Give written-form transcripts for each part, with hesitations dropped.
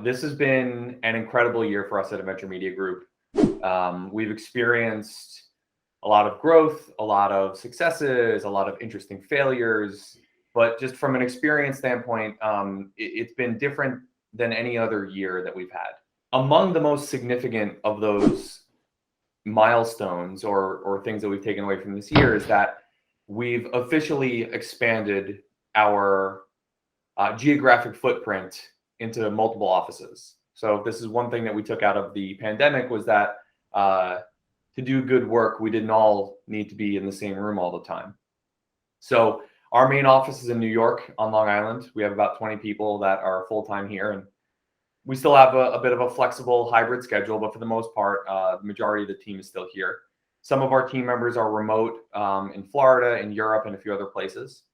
This has been an incredible year for us at Adventure Media Group. We've experienced a lot of growth, a lot of successes, a lot of interesting failures. But just from an experience standpoint, it's been different than any other year that we've had. Among the most significant of those milestones or things that we've taken away from this year is that we've officially expanded our geographic footprint into multiple offices. So this is one thing that we took out of the pandemic, was that to do good work, we didn't all need to be in the same room all the time. So our main office is in New York on Long Island. We have about 20 people that are full-time here, and we still have a bit of a flexible hybrid schedule, but for the most part, the majority of the team is still here. Some of our team members are remote in Florida, in Europe, and a few other places.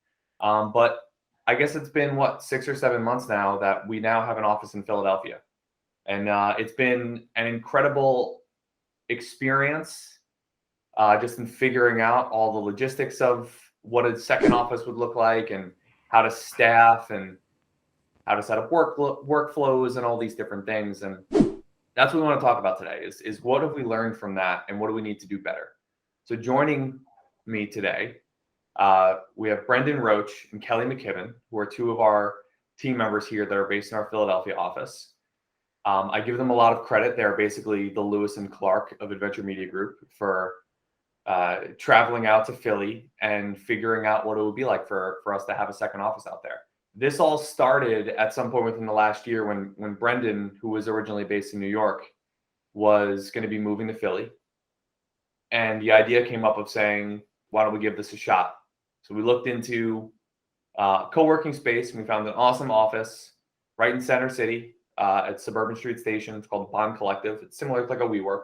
But I guess it's been, 6 or 7 months now that we now have an office in Philadelphia. And it's been an incredible experience just in figuring out all the logistics of what a second office would look like, and how to staff, and how to set up workflows and all these different things. And that's what we want to talk about today is what have we learned from that, and what do we need to do better? So joining me today, we have Brendan Roach and Kelly McKibben, who are two of our team members here that are based in our Philadelphia office. I give them a lot of credit. They're basically the Lewis and Clark of Adventure Media Group for traveling out to Philly and figuring out what it would be like for us to have a second office out there. This all started at some point within the last year when Brendan, who was originally based in New York, was going to be moving to Philly. And the idea came up of saying, why don't we give this a shot? So we looked into co-working space, and we found an awesome office right in Center City at Suburban Street Station. It's called Bond Collective. It's similar to like a WeWork.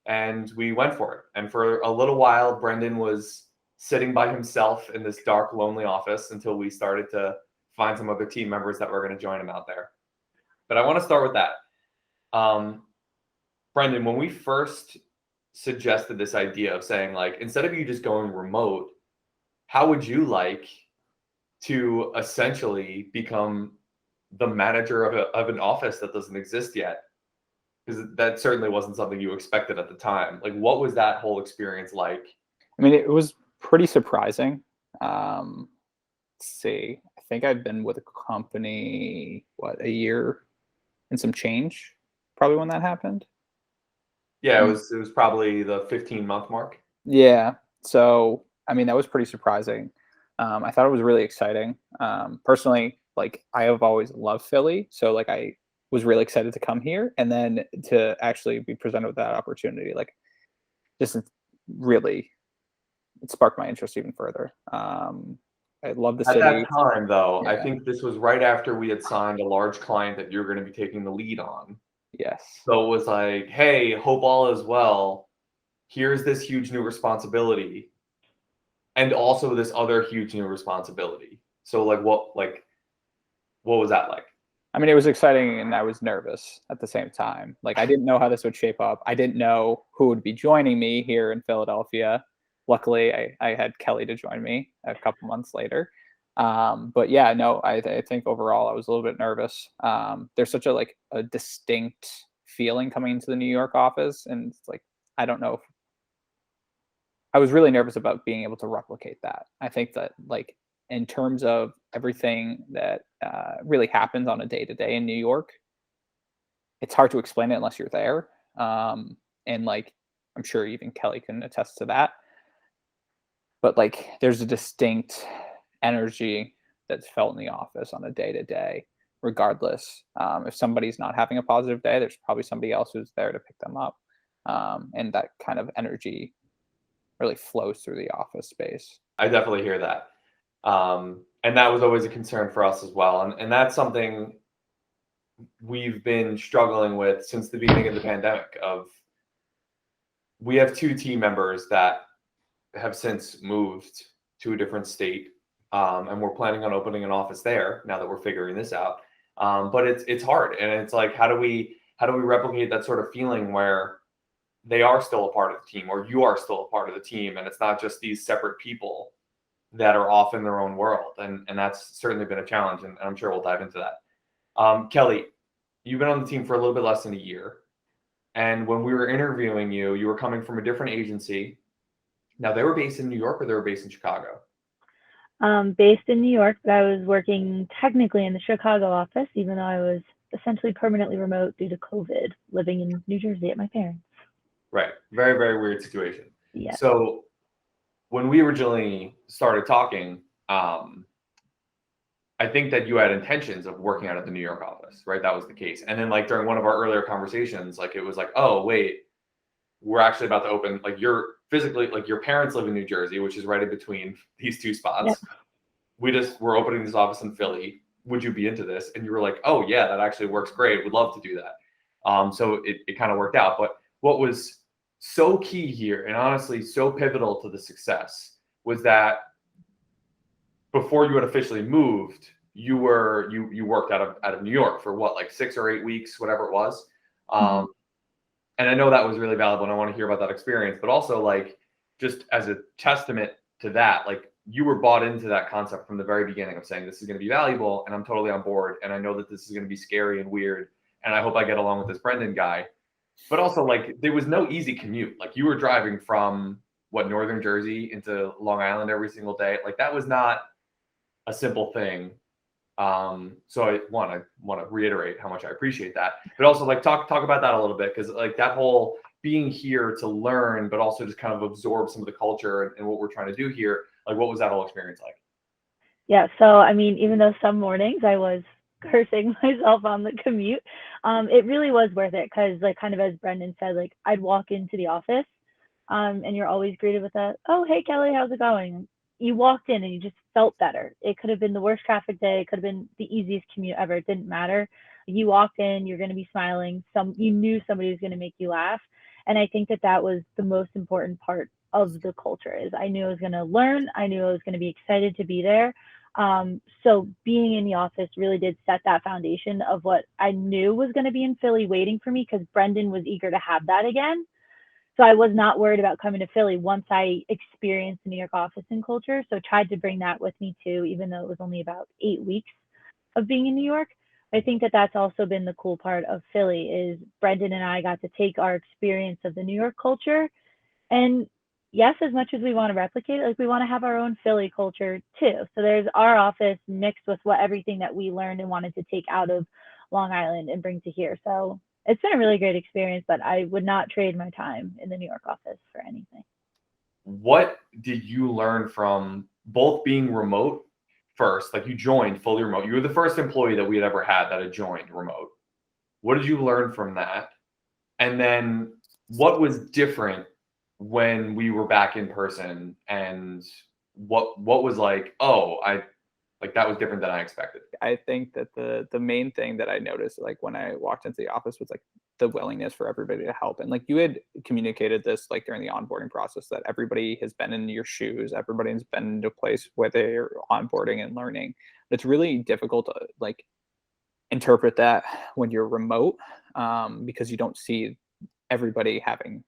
And we went for it. And for a little while, Brendan was sitting by himself in this dark, lonely office until we started to find some other team members that were going to join him out there. But I want to start with that. Brendan, when we first suggested this idea of saying, like, instead of you just going remote, how would you like to essentially become the manager of an office that doesn't exist yet? Because that certainly wasn't something you expected at the time. Like, what was that whole experience like? I mean, it was pretty surprising. Let's see. I think I've been with a company, a year and some change, probably when that happened. Yeah, it was probably the 15-month mark. Yeah. So, I mean, that was pretty surprising. I thought it was really exciting. Personally, like, I have always loved Philly. So, like, I was really excited to come here, and then to actually be presented with that opportunity, like, just really, it sparked my interest even further. I love the city. At that time, though, Yeah. I think this was right after we had signed a large client that you're going to be taking the lead on. Yes. So it was like, hey, hope all is well. Here's this huge new responsibility, and also this other huge new responsibility. So like, what was that like? I mean, it was exciting, and I was nervous at the same time. Like, I didn't know how this would shape up. I didn't know who would be joining me here in Philadelphia. Luckily, I had Kelly to join me a couple months later. But yeah, no, I think overall I was a little bit nervous. There's such a distinct feeling coming into the New York office, and it's like, I don't know if I was really nervous about being able to replicate that. I think that, like, in terms of everything that really happens on a day-to-day in New York, it's hard to explain it unless you're there. And like, I'm sure even Kelly can attest to that. But like, there's a distinct energy that's felt in the office on a day-to-day, regardless. If somebody's not having a positive day, there's probably somebody else who's there to pick them up. And that kind of energy really flows through the office space. I definitely hear that. And that was always a concern for us as well. And that's something we've been struggling with since the beginning of the pandemic. We have two team members that have since moved to a different state, and we're planning on opening an office there now that we're figuring this out. But it's hard, and it's like, how do we replicate that sort of feeling where they are still a part of the team, or you are still a part of the team, and it's not just these separate people that are off in their own world. And that's certainly been a challenge, and I'm sure we'll dive into that. Kelly, you've been on the team for a little bit less than a year. And when we were interviewing you, you were coming from a different agency. Now, they were based in New York or they were based in Chicago? Based in New York, but I was working technically in the Chicago office, even though I was essentially permanently remote due to COVID, living in New Jersey at my parents. Right. Very, very weird situation. Yeah. So when we originally started talking, I think that you had intentions of working out of the New York office, right? That was the case. And then like during one of our earlier conversations, like it was like, oh, wait, we're actually about to open, like you're physically, like your parents live in New Jersey, which is right in between these two spots. Yep. We're opening this office in Philly. Would you be into this? And you were like, oh yeah, that actually works great. Would love to do that. So it kind of worked out. But what was so key here and honestly so pivotal to the success was that before you had officially moved, you worked out of New York for what, like 6 or 8 weeks, whatever it was. And I know that was really valuable and I want to hear about that experience, but also like just as a testament to that, like you were bought into that concept from the very beginning of saying this is going to be valuable and I'm totally on board. And I know that this is going to be scary and weird. And I hope I get along with this Brendan guy. But also like there was no easy commute. Like you were driving from Northern Jersey into Long Island every single day. Like that was not a simple thing. So I want to reiterate how much I appreciate that, but also like talk about that a little bit. Cause like that whole being here to learn, but also just kind of absorb some of the culture and what we're trying to do here. Like, what was that whole experience like? Yeah. So, I mean, even though some mornings I was cursing myself on the commute, it really was worth it. Cause like kind of as Brendan said, like I'd walk into the office, and you're always greeted with a, oh, hey Kelly, how's it going? You walked in and you just felt better. It could have been the worst traffic day. It could have been the easiest commute ever. It didn't matter. You walked in, you're going to be smiling. You knew somebody was going to make you laugh. And I think that was the most important part of the culture is I knew I was going to learn. I knew I was going to be excited to be there. So being in the office really did set that foundation of what I knew was going to be in Philly waiting for me because Brendan was eager to have that again. So I was not worried about coming to Philly once I experienced the New York office and culture. So I tried to bring that with me too, even though it was only about 8 weeks of being in New York. I think that that's also been the cool part of Philly is Brendan and I got to take our experience of the New York culture. And yes, as much as we want to replicate it, like we want to have our own Philly culture too. So there's our office mixed with everything that we learned and wanted to take out of Long Island and bring to here. So it's been a really great experience, but I would not trade my time in the New York office for anything. What did you learn from both being remote first, like you joined fully remote? You were the first employee that we had ever had that had joined remote. What did you learn from that? And then what was different when we were back in person and what was like, oh, that was different than I expected. I think that the main thing that I noticed, like when I walked into the office, was like the willingness for everybody to help. And like you had communicated this like during the onboarding process that everybody has been in your shoes, everybody has been in a place where they're onboarding and learning. It's really difficult to like interpret that when you're remote, because you don't see everybody having,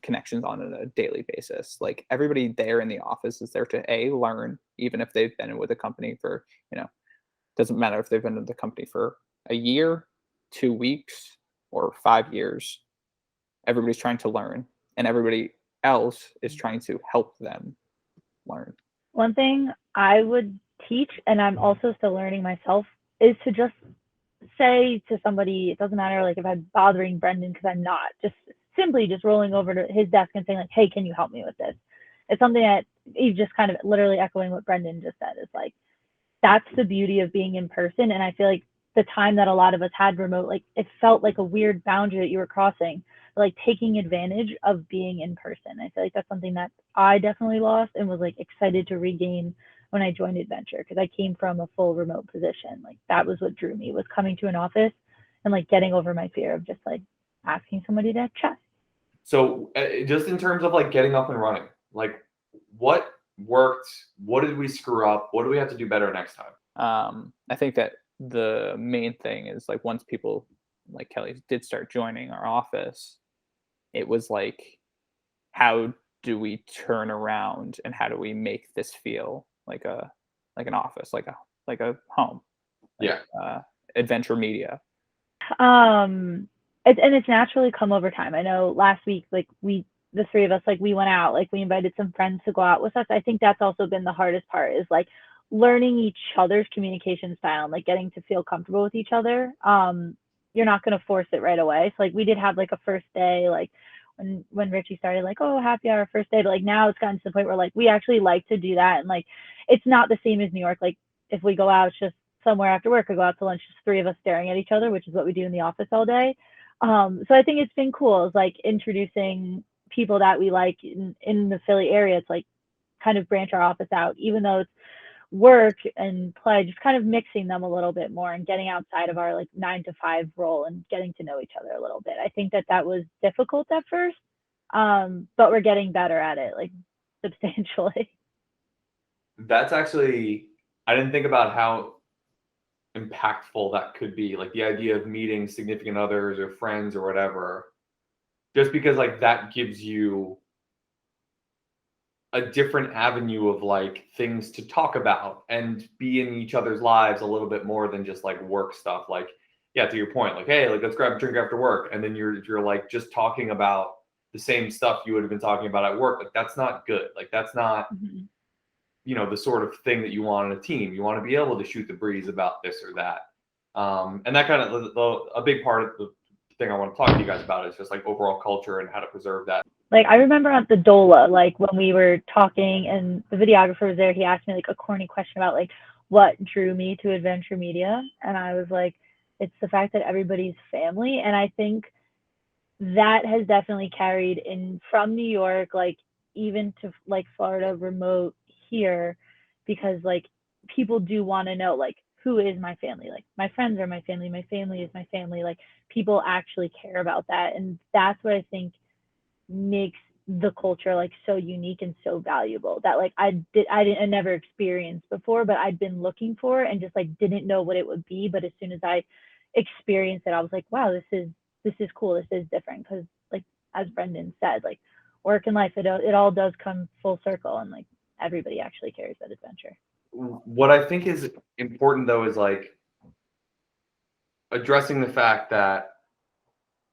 connections on a daily basis. Like everybody there in the office is there to learn, even if they've been with a company for, doesn't matter if they've been with the company for a year, 2 weeks, or 5 years. Everybody's trying to learn, and everybody else is trying to help them learn. One thing I would teach, and I'm also still learning myself, is to just say to somebody, it doesn't matter like if I'm bothering Brendan, because I'm not, just simply just rolling over to his desk and saying like, hey, can you help me with this? It's something that he's just kind of literally echoing what Brendan just said. Is like, that's the beauty of being in person. And I feel like the time that a lot of us had remote, like it felt like a weird boundary that you were crossing, like taking advantage of being in person. I feel like that's something that I definitely lost and was like excited to regain when I joined Adventure, because I came from a full remote position. Like that was what drew me, was coming to an office and like getting over my fear of just like asking somebody to chat. So just in terms of like getting up and running, like what worked? What did we screw up? What do we have to do better next time? I think that the main thing is like once people like Kelly did start joining our office, it was like, how do we turn around and how do we make this feel like an office, like a home? Yeah. Adventure Media. It's naturally come over time. I know last week, like the three of us, like we went out, like we invited some friends to go out with us. I think that's also been the hardest part, is like learning each other's communication style and like getting to feel comfortable with each other. You're not going to force it right away. So like we did have like a first day, like when Richie started, like, oh, happy hour first day, but like now it's gotten to the point where like we actually like to do that. And like it's not the same as New York. Like if we go out, it's just somewhere after work or go out to lunch, just three of us staring at each other, which is what we do in the office all day. So I think it's been cool. It's like introducing people that we like in the Philly area. It's like kind of branch our office out, even though it's work and play, just kind of mixing them a little bit more and getting outside of our like 9 to 5 role and getting to know each other a little bit. I think that was difficult at first, but we're getting better at it, like substantially. That's actually, I didn't think about how impactful that could be. Like the idea of meeting significant others or friends or whatever, just because like that gives you a different avenue of like things to talk about and be in each other's lives a little bit more than just like work stuff. Like, yeah, to your point, like, hey, like let's grab a drink after work, and then you're like just talking about the same stuff you would have been talking about at work. Like that's not good. Like that's not the sort of thing that you want in a team. You want to be able to shoot the breeze about this or that. And that kind of a big part of the thing I want to talk to you guys about is just like overall culture and how to preserve that. Like I remember at the Dola, like when we were talking and the videographer was there, he asked me like a corny question about like what drew me to adventure media, and I was like, it's the fact that everybody's family. And I think that has definitely carried in from New York, like even to like Florida remote here, because like people do want to know like who is my family, like my friends are my family is my family, like people actually care about that. And that's what I think makes the culture like so unique and so valuable, that like I never experienced before, but I'd been looking for and just like didn't know what it would be. But as soon as I experienced it, I was like, wow, this is cool, this is different. Because like as Brendan said, like work and life, it all does come full circle, and like everybody actually carries that adventure. What I think is important though is like addressing the fact that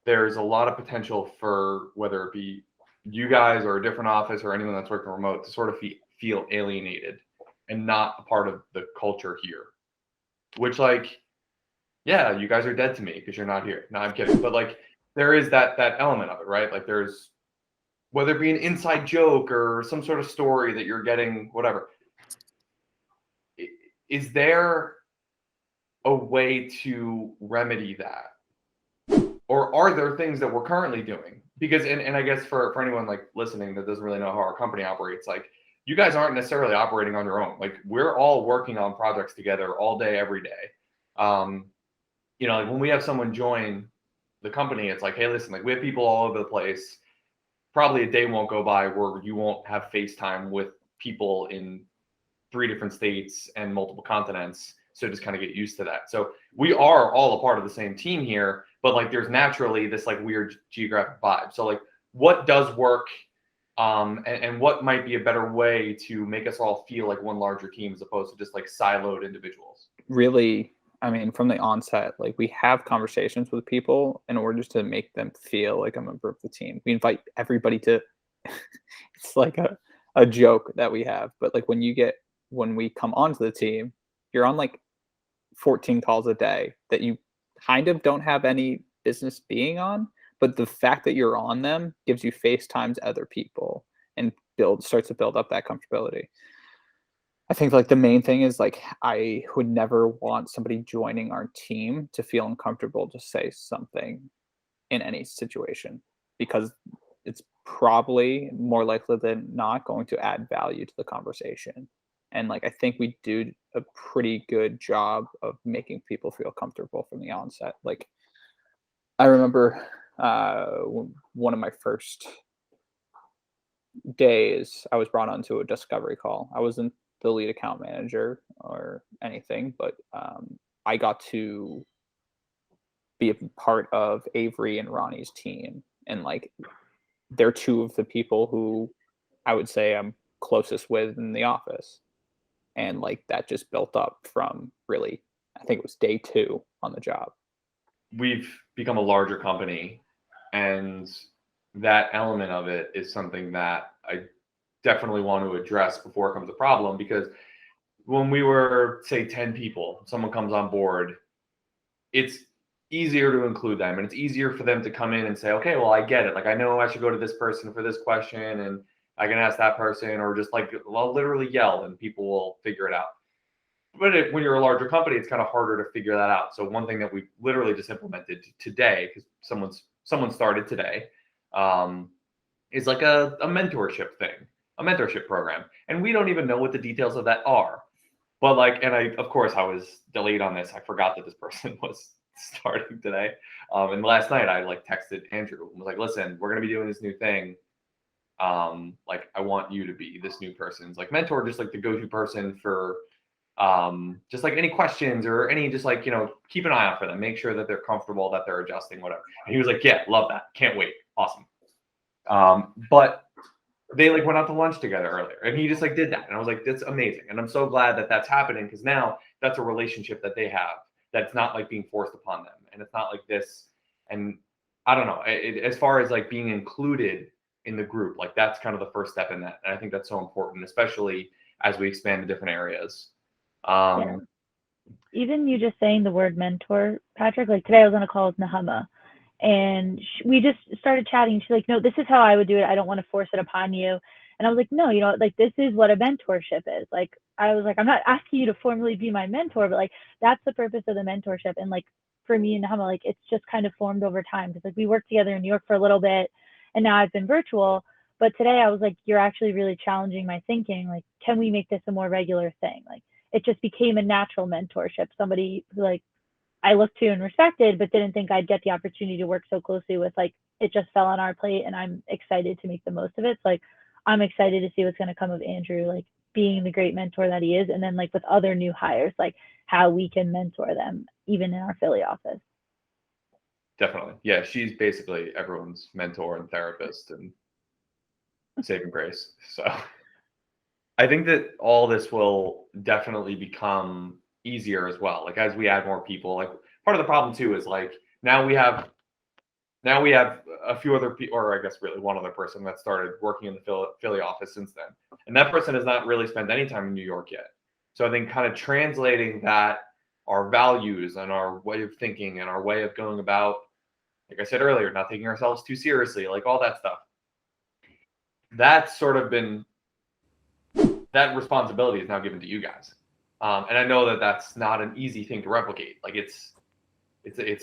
there's a lot of potential for whether it be you guys or a different office or anyone that's working remote to sort of feel alienated and not a part of the culture here, which like, yeah, you guys are dead to me because you're not here. No, I'm kidding. But like there is that element of it, right? Like there's, whether it be an inside joke or some sort of story that you're getting, whatever. Is there a way to remedy that? Or are there things that we're currently doing? Because, and I guess for anyone like listening that doesn't really know how our company operates, like you guys aren't necessarily operating on your own. Like we're all working on projects together all day, every day. Like when we have someone join the company, it's like, hey, listen, like we have people all over the place. Probably a day won't go by where you won't have FaceTime with people in 3 different states and multiple continents. So just kind of get used to that. So we are all a part of the same team here, but like there's naturally this like weird geographic vibe. So like what does work, and what might be a better way to make us all feel like one larger team as opposed to just like siloed individuals? Really, I mean, from the onset, like we have conversations with people in order to make them feel like a member of the team. We invite everybody to, it's like a joke that we have, but like when we come onto the team, you're on like 14 calls a day that you kind of don't have any business being on, but the fact that you're on them gives you FaceTimes other people and starts to build up that comfortability. I think like the main thing is like I would never want somebody joining our team to feel uncomfortable to say something in any situation, because it's probably more likely than not going to add value to the conversation. And like I think we do a pretty good job of making people feel comfortable from the onset. Like I remember one of my first days, I was brought onto a discovery call. I wasn't the lead account manager or anything, but I got to be a part of Avery and Ronnie's team. And like, they're 2 of the people who I would say I'm closest with in the office. And like, that just built up from really, I think it was day 2 on the job. we've become a larger company, and that element of it is something that I definitely want to address before it becomes a problem. Because when we were, say, 10 people, someone comes on board, it's easier to include them, and it's easier for them to come in and say, okay, well, I get it. Like, I know I should go to this person for this question, and I can ask that person, or just like, well, literally yell and people will figure it out. But when you're a larger company, it's kind of harder to figure that out. So one thing that we literally just implemented today, because someone started today, is like a mentorship thing, a mentorship program. And we don't even know what the details of that are. But like, and of course, I was delayed on this. I forgot that this person was starting today. And last night I like texted Andrew and was like, listen, we're going to be doing this new thing. Like, I want you to be this new person's like mentor, just like the go-to person for just like any questions or any, just like, keep an eye out for them, make sure that they're comfortable, that they're adjusting, whatever. And he was like, yeah, love that. Can't wait. Awesome. But they like went out to lunch together earlier, and he just like did that. And I was like, that's amazing. And I'm so glad that that's happening, because now that's a relationship that they have that's not like being forced upon them. And it's not like this. And I don't know, as far as like being included in the group, like that's kind of the first step in that. And I think that's so important, especially as we expand to different areas. Yeah. Even you just saying the word mentor, Patrick, like today I was on a call with Nahama, and we just started chatting. She's like, no, this is how I would do it. I don't want to force it upon you. And I was like, no, like this is what a mentorship is. Like, I was like, I'm not asking you to formally be my mentor, but like, that's the purpose of the mentorship. And like, for me and Nahama, like, it's just kind of formed over time. Because like we worked together in New York for a little bit, and now I've been virtual. But today I was like, you're actually really challenging my thinking. Like, can we make this a more regular thing? Like, it just became a natural mentorship. Somebody who like I looked to and respected, but didn't think I'd get the opportunity to work so closely with. Like, it just fell on our plate, and I'm excited to make the most of it. So like, I'm excited to see what's going to come of Andrew, like being the great mentor that he is, and then like with other new hires, like how we can mentor them even in our Philly office. Definitely. Yeah, she's basically everyone's mentor and therapist and saving grace. So I think that all this will definitely become easier as well. Like, as we add more people, like part of the problem too is like now we have a few other people, or I guess really one other person that started working in the Philly office since then. And that person has not really spent any time in New York yet. So I think kind of translating that, our values and our way of thinking and our way of going about, like I said earlier, not taking ourselves too seriously, like all that stuff, that's sort of been, that responsibility is now given to you guys. And I know that that's not an easy thing to replicate. Like it's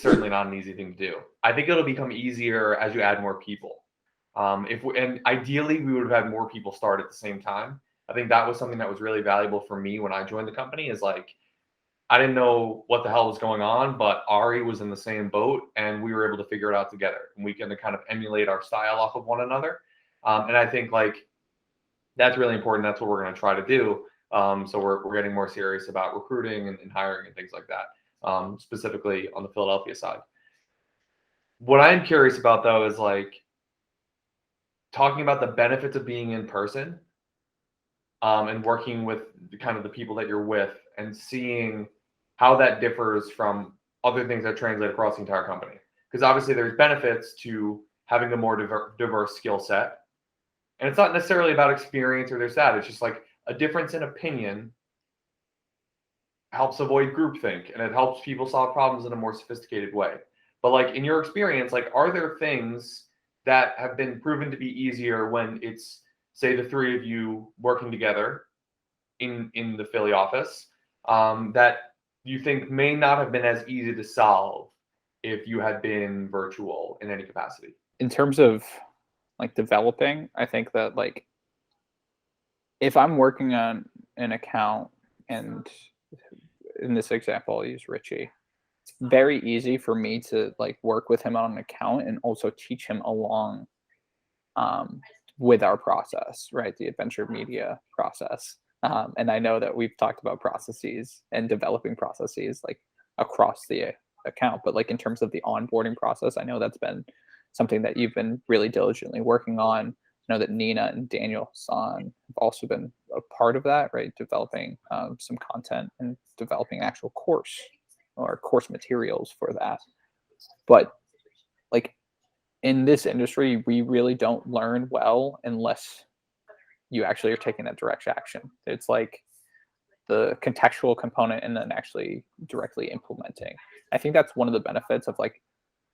certainly not an easy thing to do. I think it'll become easier as you add more people. And ideally we would have had more people start at the same time. I think that was something that was really valuable for me when I joined the company, is like, I didn't know what the hell was going on, but Ari was in the same boat, and we were able to figure it out together. And we can kind of emulate our style off of one another. And I think like that's really important. That's what we're going to try to do. So we're getting more serious about recruiting and hiring and things like that, specifically on the Philadelphia side. What I'm curious about though is like talking about the benefits of being in person, and working with kind of the people that you're with, and seeing how that differs from other things that translate across the entire company. Because obviously there's benefits to having a more diverse skill set. And it's not necessarily about experience or this, that. It's just like a difference in opinion helps avoid groupthink, and it helps people solve problems in a more sophisticated way. But like in your experience, like, are there things that have been proven to be easier when it's, say, the three of you working together in the Philly office, that you think may not have been as easy to solve if you had been virtual in any capacity? In terms of like developing, I think that like if I'm working on an account, and in this example I'll use Richie, it's very easy for me to like work with him on an account and also teach him along with our process, right? The adventure media process. And I know that we've talked about processes and developing processes like across the account, but like in terms of the onboarding process, I know that's been something that you've been really diligently working on. I know that Nina and Daniel San have also been a part of that, right? Developing some content and developing actual course or course materials for that. But like in this industry, we really don't learn well unless you actually are taking that direct action. It's like the contextual component and then actually directly implementing. I think that's one of the benefits of like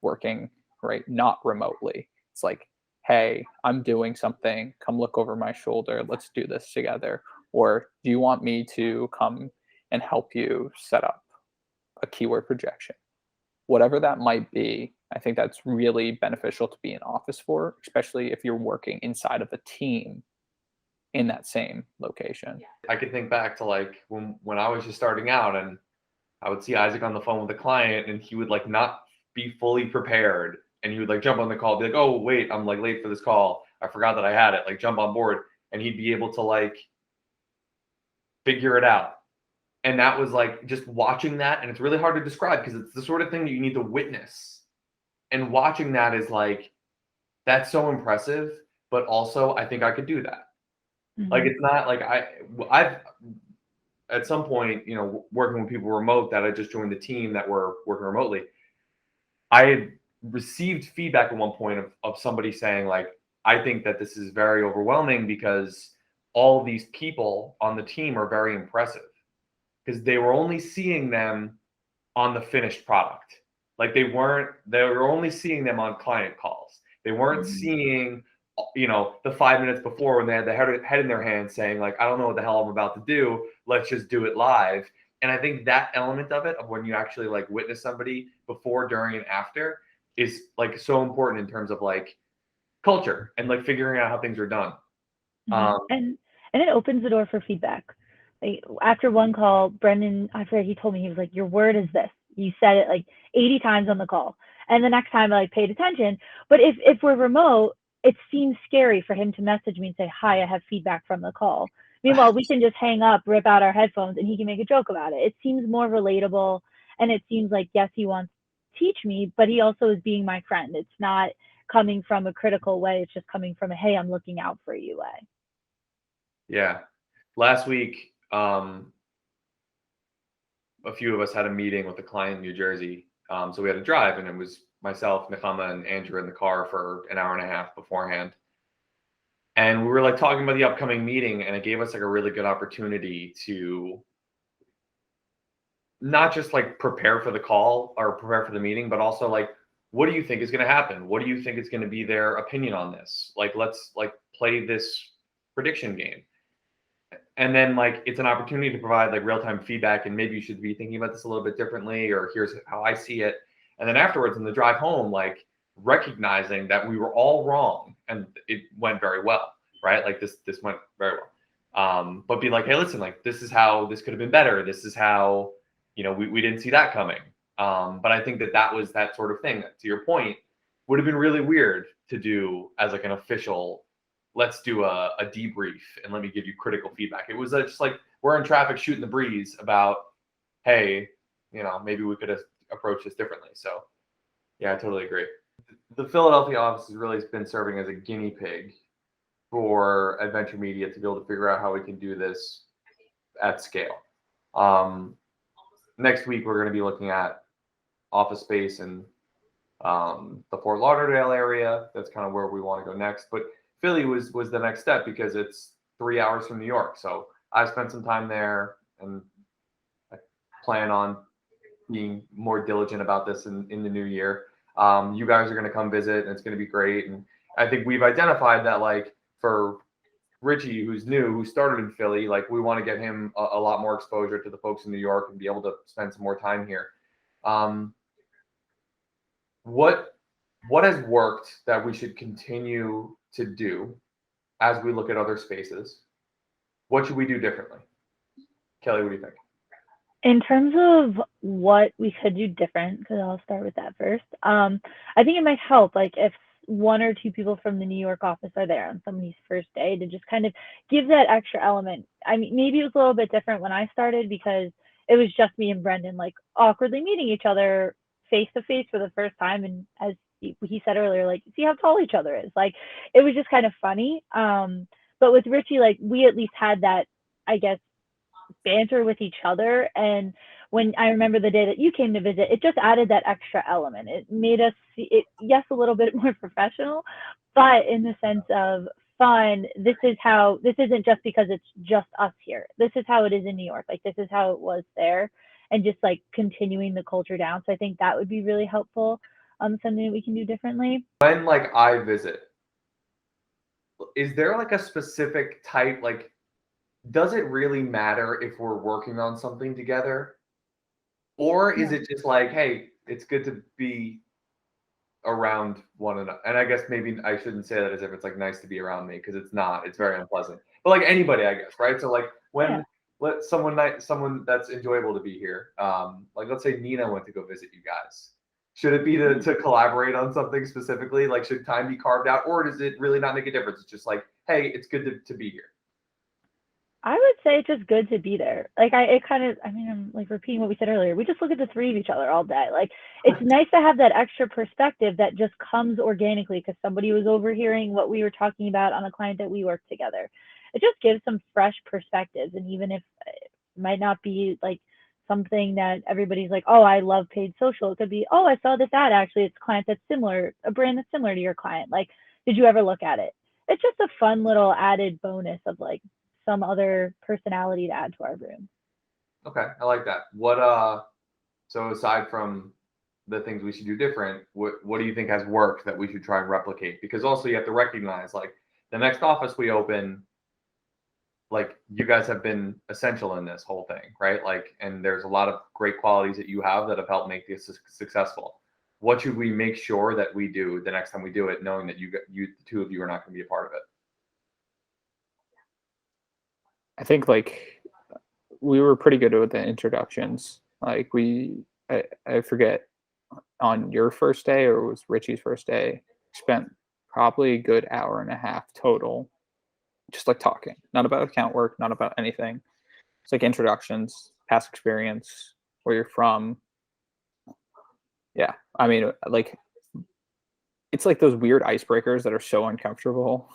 working, right, not remotely. It's like, hey, I'm doing something, come look over my shoulder, let's do this together. Or do you want me to come and help you set up a keyword projection? Whatever that might be, I think that's really beneficial to be in office for, especially if you're working inside of a team in that same location. I could think back to like when I was just starting out, and I would see Isaac on the phone with a client, and he would like not be fully prepared, and he would like jump on the call, be like, "Oh wait, I'm like late for this call. I forgot that I had it." Like jump on board, and he'd be able to like figure it out. And that was like just watching that, and it's really hard to describe because it's the sort of thing that you need to witness. And watching that is like, that's so impressive, but also I think I could do that. Like it's not like I've at some point, you know, working with people remote that I just joined the team that were working remotely. I had received feedback at one point of somebody saying like, I think that this is very overwhelming because all these people on the team are very impressive because they were only seeing them on the finished product. Like they were only seeing them on client calls. They weren't seeing, you know, the 5 minutes before when they had the head in their hand saying like, I don't know what the hell I'm about to do. Let's just do it live. And I think that element of it, of when you actually like witness somebody before, during, and after, is like so important in terms of like culture and like figuring out how things are done. And it opens the door for feedback. Like, after one call, Brendan, I forget, he told me, he was like, "Your word is this. You said it like 80 times on the call." And the next time I like paid attention. But if we're remote, it seems scary for him to message me and say, "Hi, I have feedback from the call." Meanwhile, we can just hang up, rip out our headphones, and he can make a joke about it. It seems more relatable, and it seems like, yes, he wants to teach me, but he also is being my friend. It's not coming from a critical way. It's just coming from a, "Hey, I'm looking out for you" way. Yeah. Last week, a few of us had a meeting with a client in New Jersey. So we had to drive, and it was myself, Nechama, and Andrew in the car for an hour and a half beforehand. And we were like talking about the upcoming meeting, and it gave us like a really good opportunity to not just like prepare for the call or prepare for the meeting, but also like, what do you think is going to happen? What do you think is going to be their opinion on this? Like, let's like play this prediction game. And then like, it's an opportunity to provide like real-time feedback, and maybe you should be thinking about this a little bit differently, or here's how I see it. And then afterwards in the drive home, like recognizing that we were all wrong and it went very well, right? Like this went very well. But be like, hey, listen, like this is how this could have been better. This is how, you know, we didn't see that coming. But I think that was that sort of thing that, to your point, would have been really weird to do as like an official, let's do a debrief and let me give you critical feedback. It was just like, we're in traffic shooting the breeze about, hey, you know, maybe we could have approached this differently. So yeah, I totally agree. The Philadelphia office has really been serving as a guinea pig for Adventure Media to be able to figure out how we can do this at scale. Next week, we're going to be looking at office space in the Fort Lauderdale area. That's kind of where we want to go next. But Philly was the next step because it's 3 hours from New York. So I've spent some time there, and I plan on being more diligent about this in the new year. You guys are going to come visit, and it's going to be great. And I think we've identified that, like, for Richie, who's new, who started in Philly, like, we want to get him a lot more exposure to the folks in New York and be able to spend some more time here. What has worked that we should continue to do as we look at other spaces? What should we do differently? Kelly, what do you think? In terms of what we could do different, because I'll start with that first. I think it might help, like, if one or two people from the New York office are there on somebody's first day, to just kind of give that extra element. I mean, maybe it was a little bit different when I started because it was just me and Brendan, like, awkwardly meeting each other face to face for the first time. And as he said earlier, like, see how tall each other is. Like, it was just kind of funny. But with Richie, like, we at least had that, I guess, banter with each other. And when I remember the day that you came to visit, it just added that extra element. It made us see it, yes, a little bit more professional, but in the sense of fun. This isn't just because it's just us here. This is how it is in New York. Like, this is how it was there, and just like continuing the culture down. So I think that would be really helpful. Something that we can do differently. When like I visit, is there like a specific type, like, does it really matter if we're working on something together? Or is it just like, hey, it's good to be around one another? And I guess maybe I shouldn't say that as if it's like nice to be around me, because it's not. It's very unpleasant. But like anybody, I guess, right? So like when let someone that's enjoyable to be here. Like let's say Nina went to go visit you guys. Should it be to collaborate on something specifically? Like, should time be carved out, or does it really not make a difference? It's just like, hey, it's good to be here. I would say it's just good to be there. Like, I'm like repeating what we said earlier. We just look at the three of each other all day. Like, it's nice to have that extra perspective that just comes organically because somebody was overhearing what we were talking about on a client that we worked together. It just gives some fresh perspectives. And even if it might not be like something that everybody's like, oh, I love paid social. It could be, oh, I saw this ad. Actually, it's a client that's similar, a brand that's similar to your client. Like, did you ever look at it? It's just a fun little added bonus of like some other personality to add to our room. Okay, I like that. So aside from the things we should do different, what do you think has worked that we should try and replicate? Because also you have to recognize, like, the next office we open, like, you guys have been essential in this whole thing, right? Like, and there's a lot of great qualities that you have that have helped make this successful. What should we make sure that we do the next time we do it, knowing that the two of you are not going to be a part of it? I think like we were pretty good with the introductions. Like I forget, on your first day or it was Richie's first day, spent probably a good hour and a half total, just like talking, not about account work, not about anything. It's like introductions, past experience, where you're from. Yeah, I mean, like, it's like those weird icebreakers that are so uncomfortable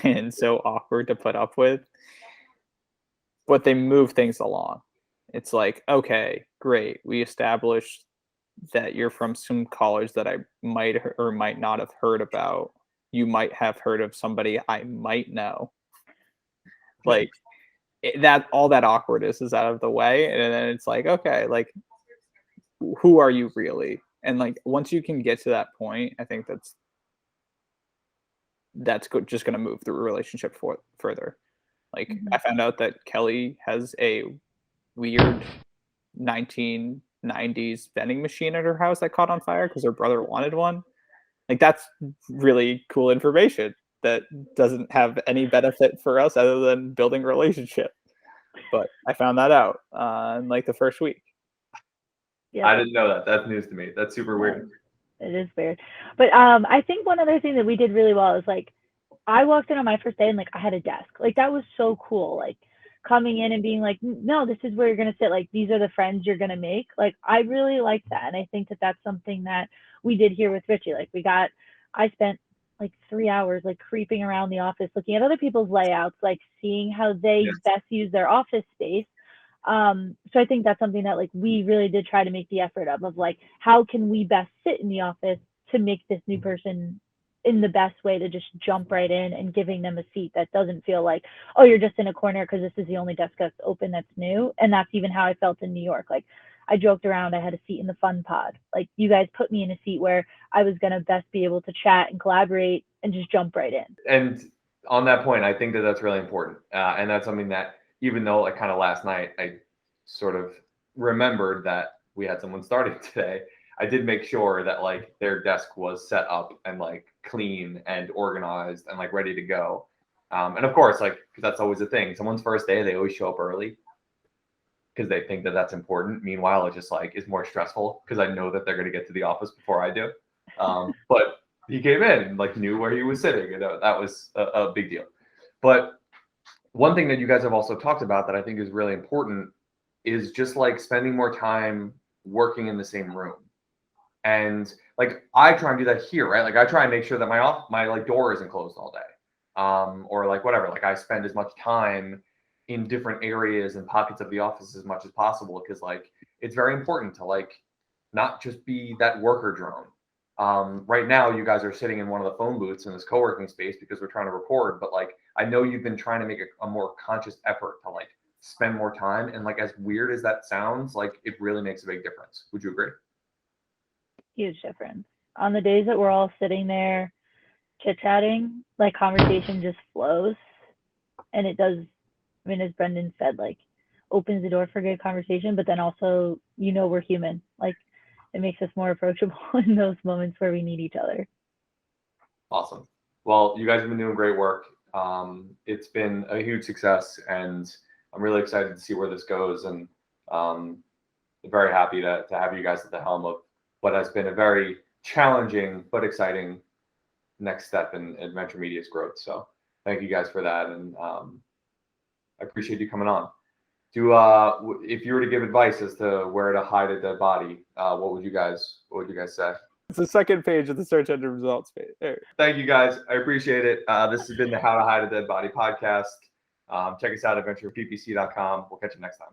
and so awkward to put up with, but they move things along. It's like, okay, great, we established that you're from some college that I might or might not have heard about. You might have heard of somebody I might know. Like, that all that awkwardness is out of the way, and then it's like, okay, like, who are you really? And like, once you can get to that point, I think that's just going to move the relationship further. Like, I found out that Kelly has a weird 1990s vending machine at her house that caught on fire because her brother wanted one. Like, that's really cool information that doesn't have any benefit for us other than building a relationship. But I found that out in like the first week. Yeah. I didn't know that. That's news to me. That's super weird. It is weird. But I think one other thing that we did really well is, like, I walked in on my first day and like I had a desk. Like, that was so cool. Like, coming in and being like, no, this is where you're going to sit. Like, these are the friends you're going to make. Like, I really like that. And I think that that's something that we did here with Richie. Like, I spent like 3 hours like creeping around the office, looking at other people's layouts, like seeing how they best use their office space. So I think that's something that like we really did try to make the effort of like, how can we best sit in the office to make this new person in the best way, to just jump right in and giving them a seat that doesn't feel like, oh, you're just in a corner because this is the only desk that's open that's new. And that's even how I felt in New York. Like, I joked around, I had a seat in the fun pod. Like, you guys put me in a seat where I was going to best be able to chat and collaborate and just jump right in. And on that point, I think that that's really important. And that's something that, even though like kind of last night, I sort of remembered that we had someone starting today, I did make sure that like their desk was set up and like clean and organized and like ready to go. And of course, like, because that's always a thing. Someone's first day, they always show up early because they think that that's important. Meanwhile, it just like is more stressful because I know that they're going to get to the office before I do. But he came in and like knew where he was sitting, and that was a big deal. But one thing that you guys have also talked about that I think is really important is just like spending more time working in the same room. And like, I try and do that here, right? Like, I try and make sure that my like door isn't closed all day, or like whatever. Like, I spend as much time in different areas and pockets of the office as much as possible, because like it's very important to like not just be that worker drone. Right now, you guys are sitting in one of the phone booths in this co-working space because we're trying to record, but like I know you've been trying to make a more conscious effort to like spend more time, and like as weird as that sounds, like it really makes a big difference. Would you agree? Huge difference. On the days that we're all sitting there chit-chatting, like conversation just flows, and it does, I mean, as Brendan said, like opens the door for good conversation, but then also, we're human. Like it makes us more approachable in those moments where we need each other. Awesome. Well, you guys have been doing great work. It's been a huge success, and I'm really excited to see where this goes, and very happy to have you guys at the helm of what has been a very challenging but exciting next step in Venture Media's growth. So thank you guys for that, and I appreciate you coming on. If you were to give advice as to where to hide a dead body, what would you guys say? It's the second page of the search engine results page. There. Thank you guys. I appreciate it. This has been the How to Hide a Dead Body podcast. Check us out at ventureppc.com. We'll catch you next time.